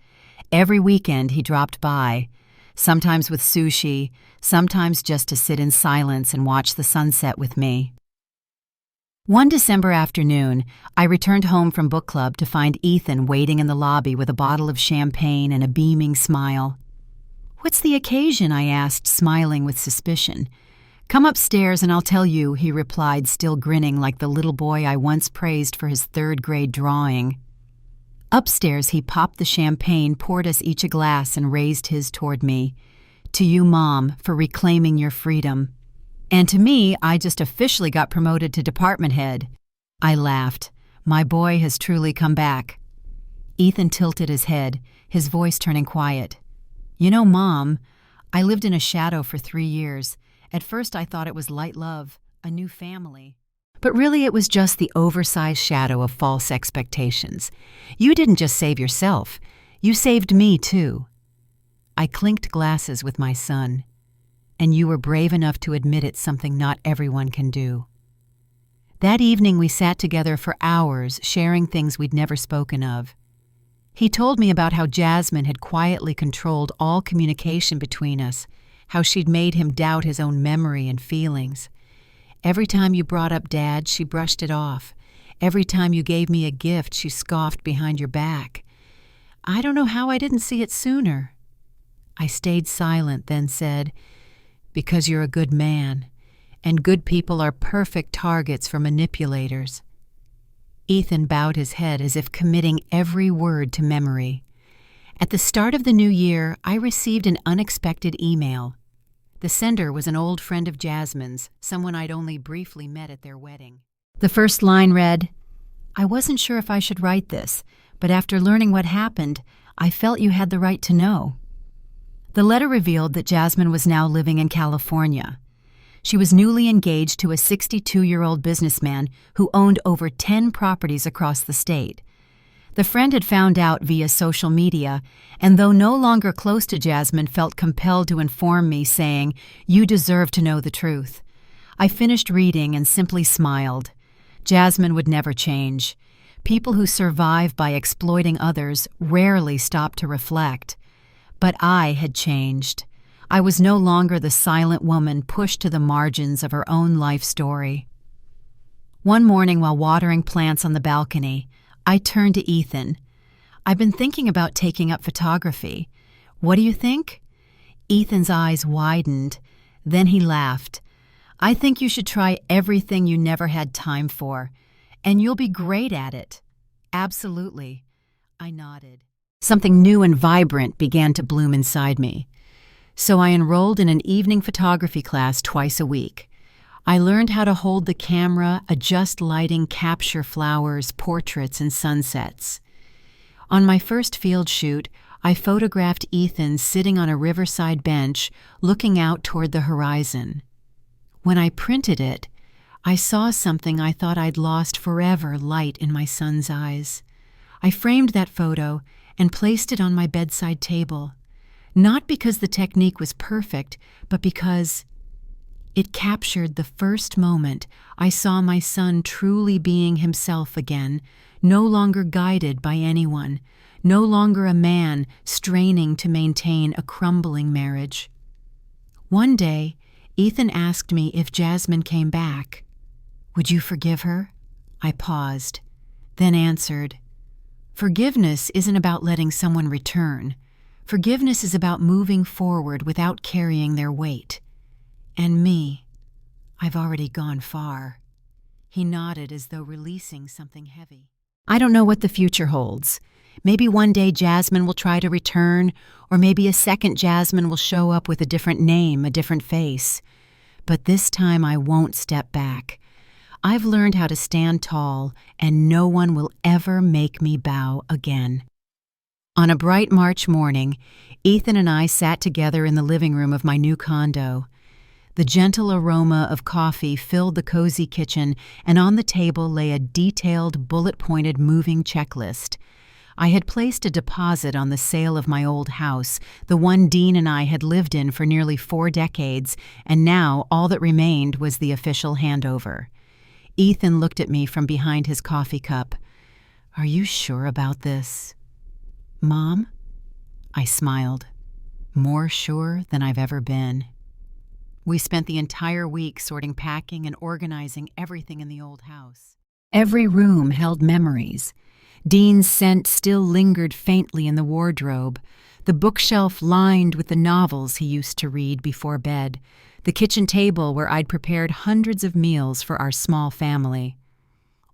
Every weekend he dropped by, sometimes with sushi, sometimes just to sit in silence and watch the sunset with me. One December afternoon, I returned home from book club to find Ethan waiting in the lobby with a bottle of champagne and a beaming smile. "What's the occasion?" I asked, smiling with suspicion. "Come upstairs and I'll tell you," he replied, still grinning like the little boy I once praised for his third-grade drawing. Upstairs, he popped the champagne, poured us each a glass, and raised his toward me. "To you, Mom, for reclaiming your freedom." "And to me, I just officially got promoted to department head." I laughed. My boy has truly come back. Ethan tilted his head, his voice turning quiet. "You know, Mom, I lived in a shadow for 3 years. At first I thought it was light love, a new family. But really it was just the oversized shadow of false expectations. You didn't just save yourself, you saved me too." I clinked glasses with my son. "And you were brave enough to admit it's something not everyone can do." That evening we sat together for hours, sharing things we'd never spoken of. He told me about how Jasmine had quietly controlled all communication between us, how she'd made him doubt his own memory and feelings. Every time you brought up Dad, she brushed it off. Every time you gave me a gift, she scoffed behind your back. I don't know how I didn't see it sooner. I stayed silent, then said, "Because you're a good man, and good people are perfect targets for manipulators." Ethan bowed his head as if committing every word to memory. At the start of the new year, I received an unexpected email. The sender was an old friend of Jasmine's, someone I'd only briefly met at their wedding. The first line read, "I wasn't sure if I should write this, but after learning what happened, I felt you had the right to know." The letter revealed that Jasmine was now living in California. She was newly engaged to a 62-year-old businessman who owned over 10 properties across the state. The friend had found out via social media, and though no longer close to Jasmine, felt compelled to inform me, saying, "You deserve to know the truth." I finished reading and simply smiled. Jasmine would never change. People who survive by exploiting others rarely stop to reflect. But I had changed. I was no longer the silent woman pushed to the margins of her own life story. One morning while watering plants on the balcony, I turned to Ethan. "I've been thinking about taking up photography. What do you think?" Ethan's eyes widened. Then he laughed. "I think you should try everything you never had time for, and you'll be great at it." "Absolutely." I nodded. Something new and vibrant began to bloom inside me. So I enrolled in an evening photography class twice a week. I learned how to hold the camera, adjust lighting, capture flowers, portraits, and sunsets. On my first field shoot, I photographed Ethan sitting on a riverside bench, looking out toward the horizon. When I printed it, I saw something I thought I'd lost forever light in my son's eyes. I framed that photo and placed it on my bedside table, not because the technique was perfect, but because it captured the first moment I saw my son truly being himself again, no longer guided by anyone, no longer a man straining to maintain a crumbling marriage. One day, Ethan asked me if Jasmine came back. "Would you forgive her?" I paused, then answered, "Forgiveness isn't about letting someone return. Forgiveness is about moving forward without carrying their weight. And me, I've already gone far." He nodded as though releasing something heavy. I don't know what the future holds. Maybe one day Jasmine will try to return, or maybe a second Jasmine will show up with a different name, a different face. But this time I won't step back. I've learned how to stand tall, and no one will ever make me bow again. On a bright March morning, Ethan and I sat together in the living room of my new condo. The gentle aroma of coffee filled the cozy kitchen, and on the table lay a detailed, bullet-pointed moving checklist. I had placed a deposit on the sale of my old house, the one Dean and I had lived in for nearly 4 decades, and now all that remained was the official handover. Ethan looked at me from behind his coffee cup. "Are you sure about this?" "Mom?" I smiled. More sure than I've ever been. We spent the entire week sorting, packing, and organizing everything in the old house. Every room held memories. Dean's scent still lingered faintly in the wardrobe, the bookshelf lined with the novels he used to read before bed, the kitchen table where I'd prepared hundreds of meals for our small family.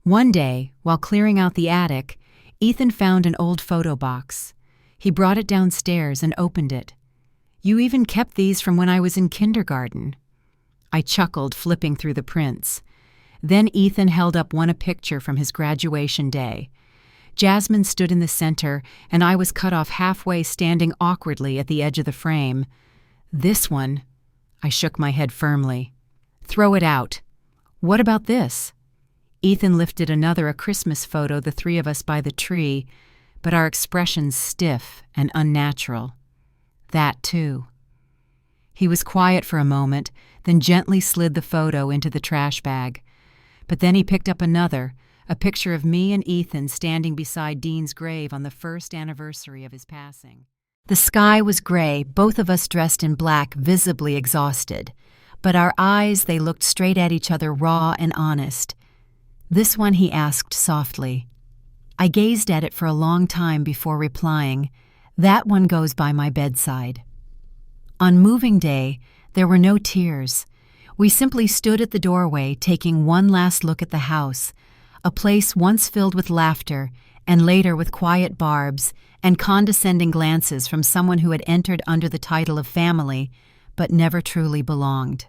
One day, while clearing out the attic, Ethan found an old photo box. He brought it downstairs and opened it. "You even kept these from when I was in kindergarten." I chuckled, flipping through the prints. Then Ethan held up a picture from his graduation day. Jasmine stood in the center, and I was cut off halfway, standing awkwardly at the edge of the frame. "This one," I shook my head firmly. "Throw it out." "What about this?" Ethan lifted a Christmas photo, the three of us by the tree, but our expressions stiff and unnatural. "That too." He was quiet for a moment, then gently slid the photo into the trash bag. But then he picked up a picture of me and Ethan standing beside Dean's grave on the first anniversary of his passing. The sky was gray, both of us dressed in black, visibly exhausted. But our eyes, they looked straight at each other, raw and honest. "This one?" he asked softly. I gazed at it for a long time before replying. "That one goes by my bedside." On moving day, there were no tears. We simply stood at the doorway, taking one last look at the house, a place once filled with laughter, and later with quiet barbs and condescending glances from someone who had entered under the title of family, but never truly belonged.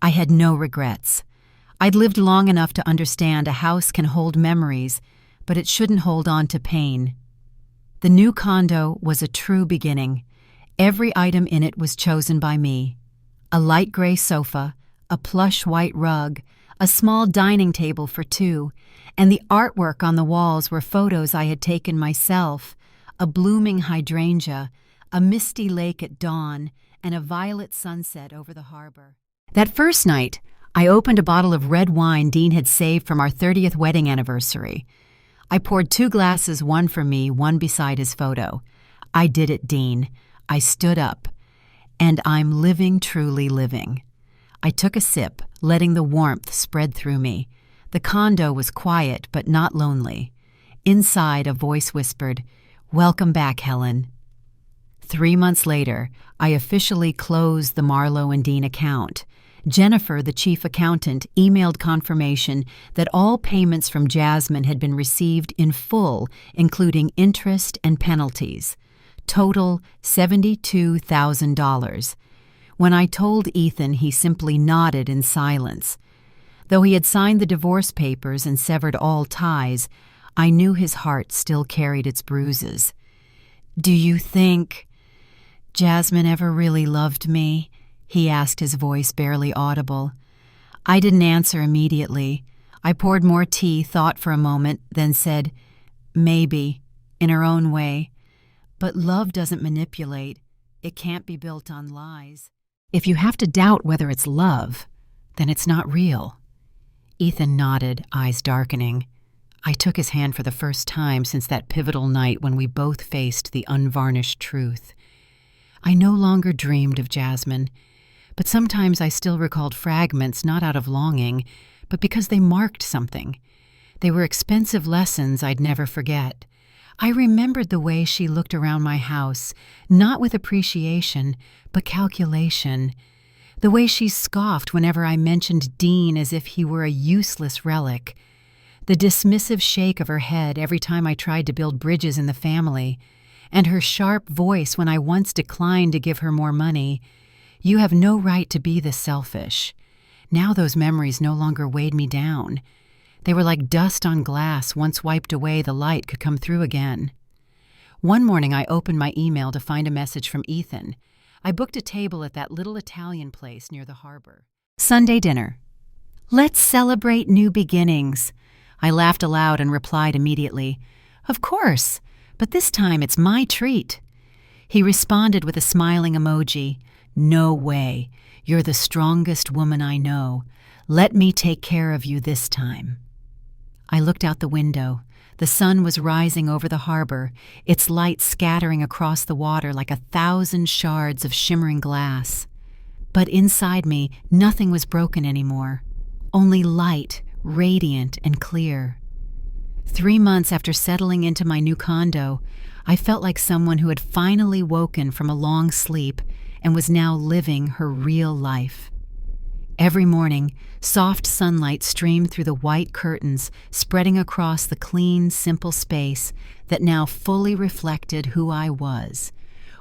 I had no regrets. I'd lived long enough to understand a house can hold memories, but it shouldn't hold on to pain. The new condo was a true beginning. Every item in it was chosen by me. A light gray sofa, a plush white rug, a small dining table for two, and the artwork on the walls were photos I had taken myself, a blooming hydrangea, a misty lake at dawn, and a violet sunset over the harbor. That first night, I opened a bottle of red wine Dean had saved from our 30th wedding anniversary. I poured 2 glasses, one for me, one beside his photo. "I did it, Dean." I stood up. "And I'm living, truly living." I took a sip, letting the warmth spread through me. The condo was quiet but not lonely. Inside, a voice whispered, "Welcome back, Helen." 3 months later, I officially closed the Marlowe and Dean account. Jennifer, the chief accountant, emailed confirmation that all payments from Jasmine had been received in full, including interest and penalties. Total $72,000. When I told Ethan, he simply nodded in silence. Though he had signed the divorce papers and severed all ties, I knew his heart still carried its bruises. "Do you think Jasmine ever really loved me?" he asked, his voice barely audible. I didn't answer immediately. I poured more tea, thought for a moment, then said, "Maybe, in her own way. But love doesn't manipulate. It can't be built on lies. If you have to doubt whether it's love, then it's not real." Ethan nodded, eyes darkening. I took his hand for the first time since that pivotal night when we both faced the unvarnished truth. I no longer dreamed of Jasmine, but sometimes I still recalled fragments, not out of longing, but because they marked something. They were expensive lessons I'd never forget. I remembered the way she looked around my house, not with appreciation, but calculation. The way she scoffed whenever I mentioned Dean as if he were a useless relic. The dismissive shake of her head every time I tried to build bridges in the family. And her sharp voice when I once declined to give her more money. "You have no right to be this selfish." Now those memories no longer weighed me down. They were like dust on glass. Once wiped away, the light could come through again. One morning I opened my email to find a message from Ethan. I booked a table at that little Italian place near the harbor. Sunday dinner. "Let's celebrate new beginnings." I laughed aloud and replied immediately, "Of course, but this time it's my treat." He responded with a smiling emoji. "No way. You're the strongest woman I know. Let me take care of you this time." I looked out the window. The sun was rising over the harbor, its light scattering across the water like 1,000 shards of shimmering glass. But inside me, nothing was broken anymore. Only light, radiant and clear. 3 months after settling into my new condo, I felt like someone who had finally woken from a long sleep and was now living her real life. Every morning, soft sunlight streamed through the white curtains, spreading across the clean, simple space that now fully reflected who I was.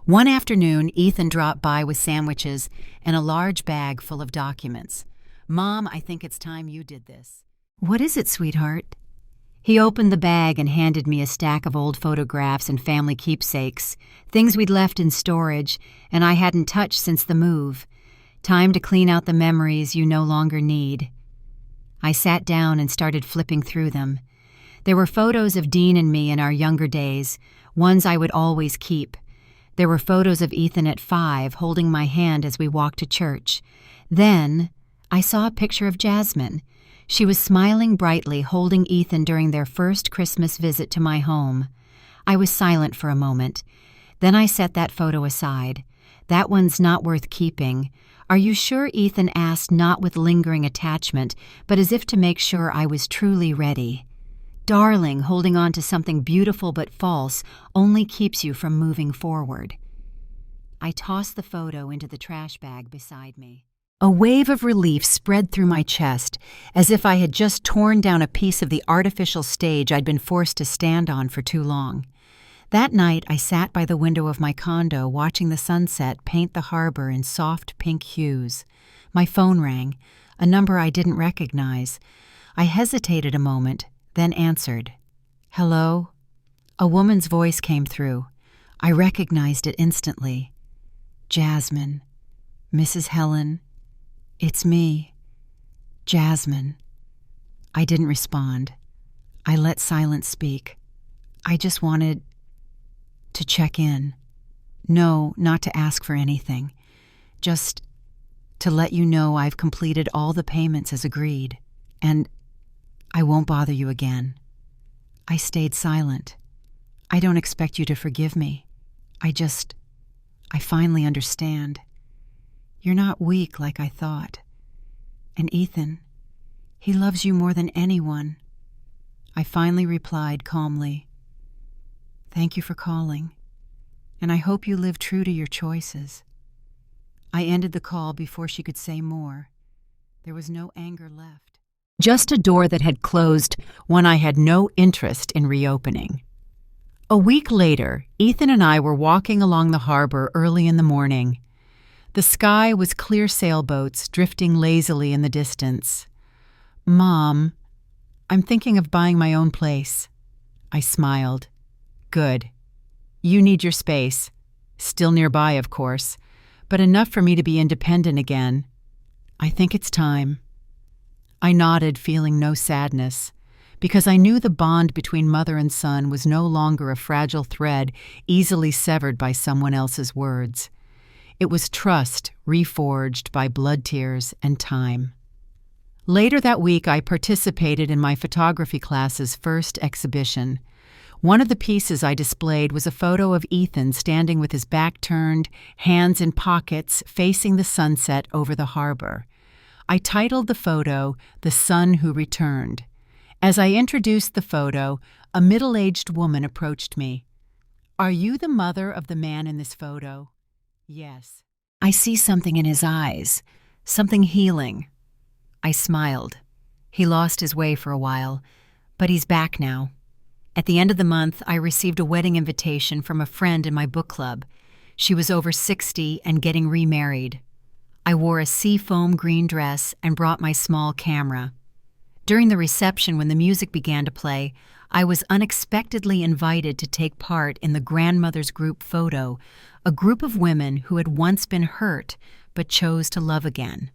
One afternoon, Ethan dropped by with sandwiches and a large bag full of documents. "Mom, I think it's time you did this." "What is it, sweetheart?" He opened the bag and handed me a stack of old photographs and family keepsakes, things we'd left in storage and I hadn't touched since the move. Time to clean out the memories you no longer need. I sat down and started flipping through them. There were photos of Dean and me in our younger days, ones I would always keep. There were photos of Ethan at 5 holding my hand as we walked to church. Then I saw a picture of Jasmine. She was smiling brightly, holding Ethan during their first Christmas visit to my home. I was silent for a moment. Then I set that photo aside. "That one's not worth keeping." "Are you sure?" Ethan asked, not with lingering attachment, but as if to make sure I was truly ready. "Darling, holding on to something beautiful but false only keeps you from moving forward." I tossed the photo into the trash bag beside me. A wave of relief spread through my chest, as if I had just torn down a piece of the artificial stage I'd been forced to stand on for too long. That night, I sat by the window of my condo watching the sunset paint the harbor in soft pink hues. My phone rang, a number I didn't recognize. I hesitated a moment, then answered. "Hello?" A woman's voice came through. I recognized it instantly. "Jasmine. Mrs. Helen. It's me. Jasmine." I didn't respond. I let silence speak. I just wanted to check in. No, not to ask for anything. Just to let you know I've completed all the payments as agreed, and I won't bother you again. I stayed silent. I don't expect you to forgive me. I finally understand. You're not weak like I thought. And Ethan, he loves you more than anyone. I finally replied calmly. "Thank you for calling, and I hope you live true to your choices." I ended the call before she could say more. There was no anger left. Just a door that had closed, one I had no interest in reopening. A week later, Ethan and I were walking along the harbor early in the morning. The sky was clear sailboats drifting lazily in the distance. "Mom, I'm thinking of buying my own place." I smiled. "Good. You need your space. Still nearby, of course, but enough for me to be independent again. I think it's time." I nodded, feeling no sadness, because I knew the bond between mother and son was no longer a fragile thread easily severed by someone else's words. It was trust reforged by blood tears and time. Later that week, I participated in my photography class's first exhibition. One of the pieces I displayed was a photo of Ethan standing with his back turned, hands in pockets, facing the sunset over the harbor. I titled the photo, "The Son Who Returned." As I introduced the photo, a middle-aged woman approached me. "Are you the mother of the man in this photo?" "Yes." "I see something in his eyes, something healing." I smiled. He lost his way for a while, but he's back now. At the end of the month, I received a wedding invitation from a friend in my book club. She was over 60 and getting remarried. I wore a seafoam green dress and brought my small camera. During the reception, when the music began to play, I was unexpectedly invited to take part in the grandmother's group photo, a group of women who had once been hurt but chose to love again.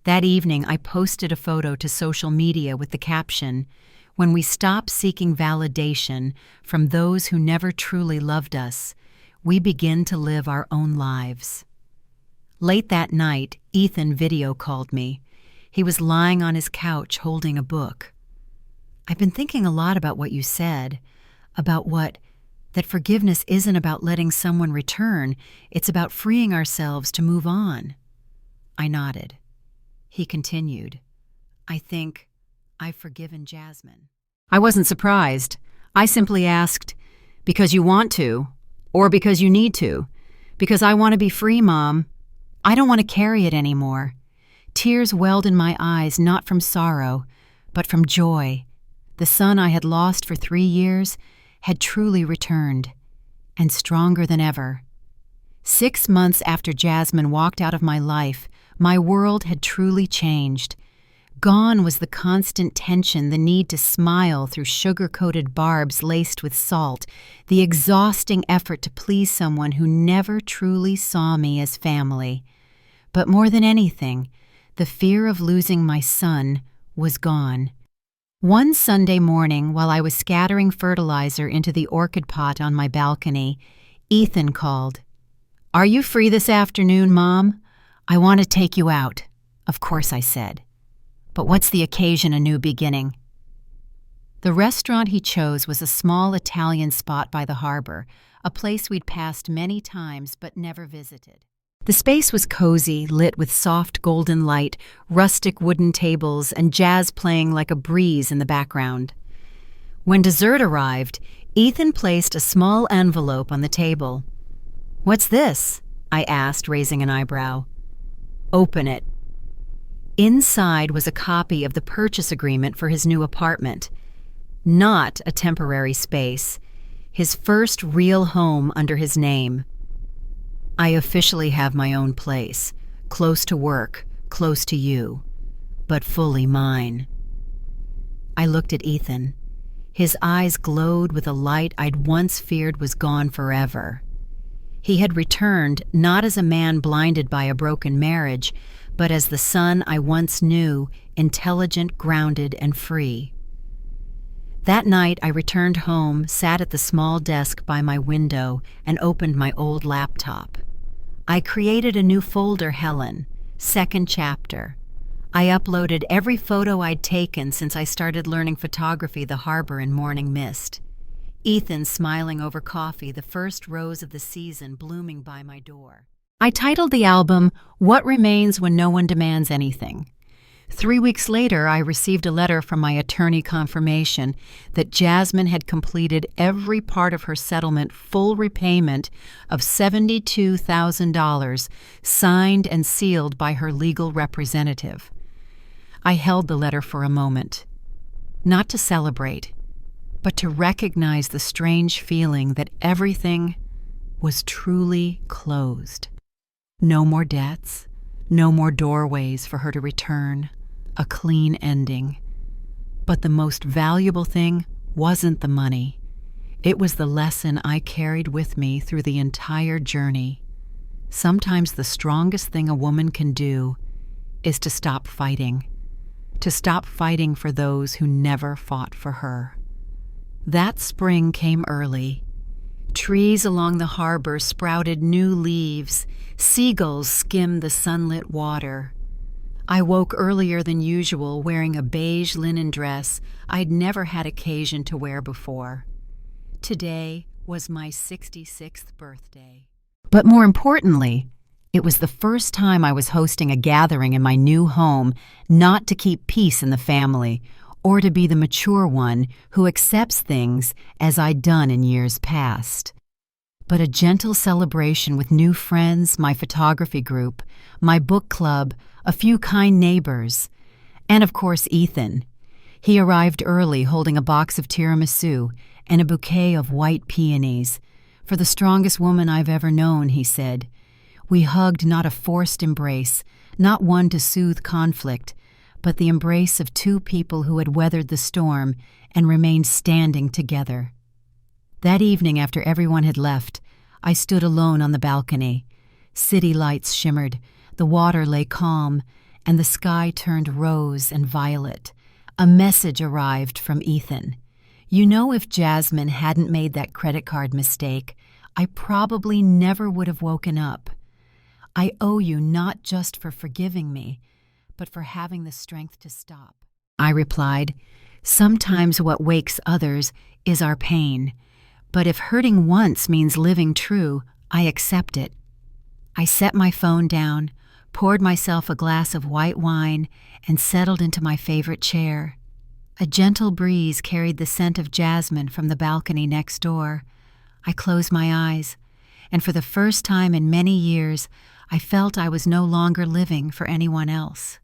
That evening, I posted a photo to social media with the caption, "When we stop seeking validation from those who never truly loved us, we begin to live our own lives." Late that night, Ethan video called me. He was lying on his couch holding a book. "I've been thinking a lot about what you said, that forgiveness isn't about letting someone return, it's about freeing ourselves to move on." I nodded. He continued, "I think I've forgiven Jasmine." I wasn't surprised. I simply asked, "Because you want to, or because you need to?" "Because I want to be free, Mom. I don't want to carry it anymore." Tears welled in my eyes, not from sorrow, but from joy. The son I had lost for 3 years had truly returned, and stronger than ever. 6 months after Jasmine walked out of my life, my world had truly changed. Gone was the constant tension, the need to smile through sugar-coated barbs laced with salt, the exhausting effort to please someone who never truly saw me as family. But more than anything, the fear of losing my son was gone. One Sunday morning, while I was scattering fertilizer into the orchid pot on my balcony, Ethan called. "Are you free this afternoon, Mom? I want to take you out." "Of course," I said. "But what's the occasion a new beginning?" The restaurant he chose was a small Italian spot by the harbor, a place we'd passed many times but never visited. The space was cozy, lit with soft golden light, rustic wooden tables, and jazz playing like a breeze in the background. When dessert arrived, Ethan placed a small envelope on the table. "What's this?" I asked, raising an eyebrow. "Open it." Inside was a copy of the purchase agreement for his new apartment. Not a temporary space, his first real home under his name. "I officially have my own place, close to work, close to you, but fully mine." I looked at Ethan. His eyes glowed with a light I'd once feared was gone forever. He had returned not as a man blinded by a broken marriage, but as the son I once knew, intelligent, grounded, and free. That night I returned home, sat at the small desk by my window, and opened my old laptop. I created a new folder, Helen, 2nd chapter. I uploaded every photo I'd taken since I started learning photography, the harbor in morning mist. Ethan smiling over coffee, the first rose of the season blooming by my door. I titled the album, "What Remains When No One Demands Anything." 3 weeks later, I received a letter from my attorney confirmation that Jasmine had completed every part of her settlement, full repayment of $72,000, signed and sealed by her legal representative. I held the letter for a moment, not to celebrate, but to recognize the strange feeling that everything was truly closed. No more debts, no more doorways for her to return, a clean ending. But the most valuable thing wasn't the money. It was the lesson I carried with me through the entire journey. Sometimes the strongest thing a woman can do is to stop fighting for those who never fought for her. That spring came early. Trees along the harbor sprouted new leaves. Seagulls skimmed the sunlit water. I woke earlier than usual, wearing a beige linen dress I'd never had occasion to wear before. Today was my 66th birthday. But more importantly, it was the first time I was hosting a gathering in my new home, not to keep peace in the family, or to be the mature one who accepts things as I'd done in years past, but a gentle celebration with new friends, my photography group, my book club, a few kind neighbors, and of course Ethan. He arrived early holding a box of tiramisu and a bouquet of white peonies. "For the strongest woman I've ever known," he said. We hugged, not a forced embrace, not one to soothe conflict, but the embrace of two people who had weathered the storm and remained standing together. That evening, after everyone had left, I stood alone on the balcony. City lights shimmered, the water lay calm, and the sky turned rose and violet. A message arrived from Ethan. "You know, if Jasmine hadn't made that credit card mistake, I probably never would have woken up. I owe you not just for forgiving me, but for having the strength to stop." I replied, "Sometimes what wakes others is our pain, but if hurting once means living true, I accept it." I set my phone down, poured myself a glass of white wine, and settled into my favorite chair. A gentle breeze carried the scent of jasmine from the balcony next door. I closed my eyes, and for the first time in many years, I felt I was no longer living for anyone else.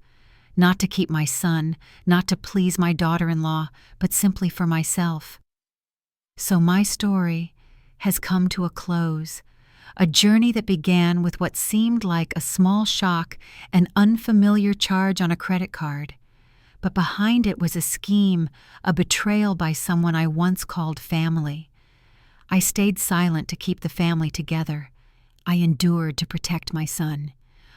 Not to keep my son, not to please my daughter-in-law, but simply for myself. So my story has come to a close, a journey that began with what seemed like a small shock, an unfamiliar charge on a credit card. But behind it was a scheme, a betrayal by someone I once called family. I stayed silent to keep the family together. I endured to protect my son.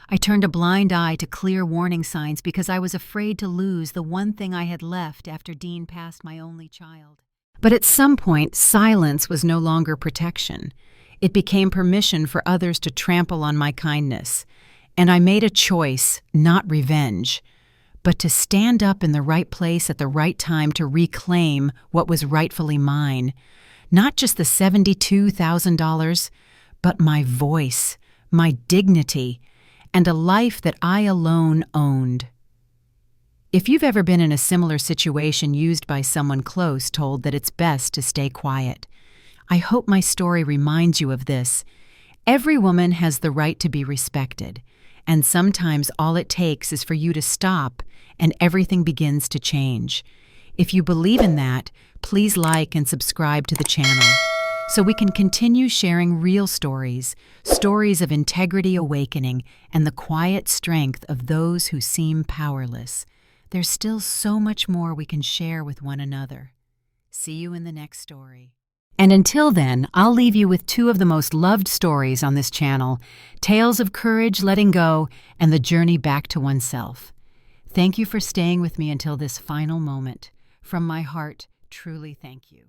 I turned a blind eye to clear warning signs because I was afraid to lose the one thing I had left after Dean passed my only child. But at some point, silence was no longer protection. It became permission for others to trample on my kindness. And I made a choice, not revenge, but to stand up in the right place at the right time to reclaim what was rightfully mine. Not just the $72,000, but my voice, my dignity, and a life that I alone owned. If you've ever been in a similar situation used by someone close, told that it's best to stay quiet, I hope my story reminds you of this. Every woman has the right to be respected, and sometimes all it takes is for you to stop and everything begins to change. If you believe in that, please like and subscribe to the channel so we can continue sharing real stories, stories of integrity awakening and the quiet strength of those who seem powerless. There's still so much more we can share with one another. See you in the next story. And until then, I'll leave you with two of the most loved stories on this channel, tales of courage, letting go, and the journey back to oneself. Thank you for staying with me until this final moment. From my heart, truly thank you.